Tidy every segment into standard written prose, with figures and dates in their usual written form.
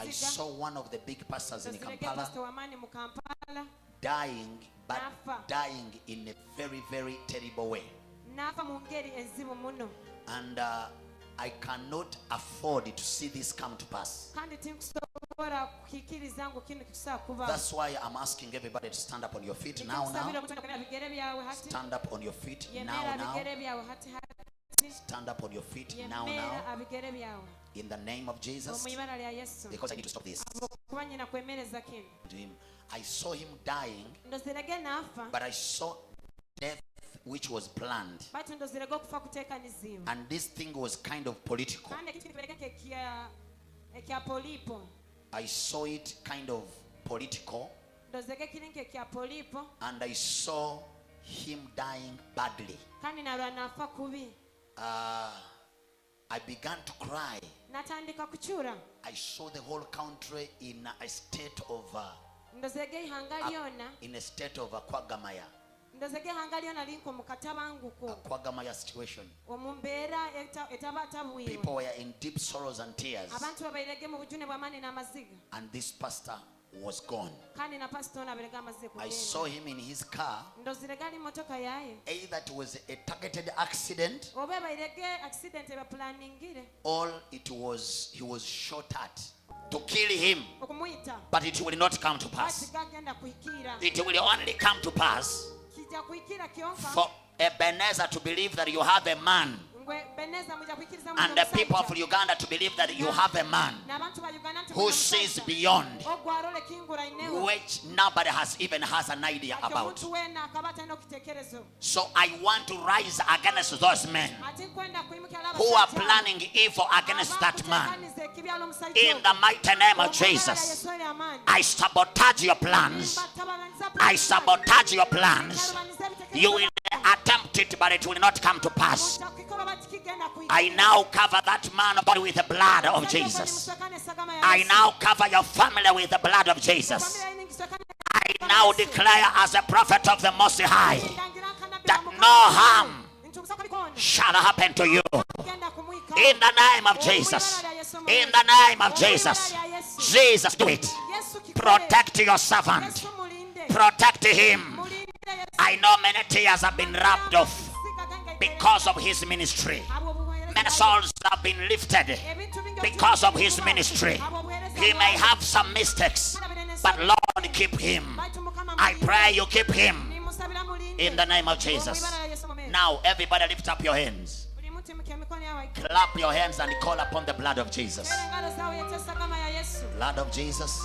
I saw one of the big pastors in Kampala dying, but dying in a very, very terrible way. And I cannot afford to see this come to pass. That's why I'm asking everybody to stand up on your feet now. Stand up on your feet now. Stand up on your feet now. In the name of Jesus. Because I need to stop this. I saw him dying, but I saw death which was planned. And this thing was kind of political. I saw it kind of political. And I saw him dying badly. I began to cry. I saw the whole country in a state of Kwagamaya. Kwagamaya situation. People were in deep sorrows and tears. And this pastor was gone. I saw him in his car. Either it was a targeted accident, or it was he was shot at to kill him. But it will not come to pass. It will only come to pass for Ebenezer to believe that you have a man, and the people of Uganda to believe that you have a man who sees beyond, which nobody has an idea about. So I want to rise against those men who are planning evil against that man. In the mighty name of Jesus, I sabotage your plans. I sabotage your plans. You will attempt it, but it will not come to pass. I now cover that man body with the blood of Jesus. I now cover your family with the blood of Jesus. I now declare as a prophet of the Most High that no harm shall happen to you. In the name of Jesus. In the name of Jesus. Jesus, do it. Protect your servant. Protect him. I know many tears have been rubbed off because of his ministry. Many souls have been lifted because of his ministry. He may have some mistakes, but Lord, keep him. I pray you keep him in the name of Jesus. Now everybody lift up your hands. Clap your hands and call upon the blood of Jesus. Blood of Jesus.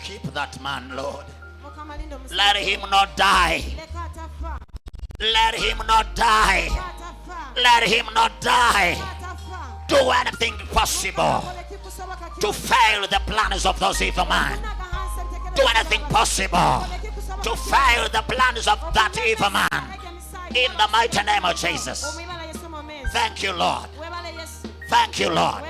Keep that man, Lord. Let him not die. Let him not die. Let him not die. Do anything possible to fail the plans of those evil men. Do anything possible to fail the plans of that evil man. In the mighty name of Jesus. Thank you, Lord. Thank you, Lord.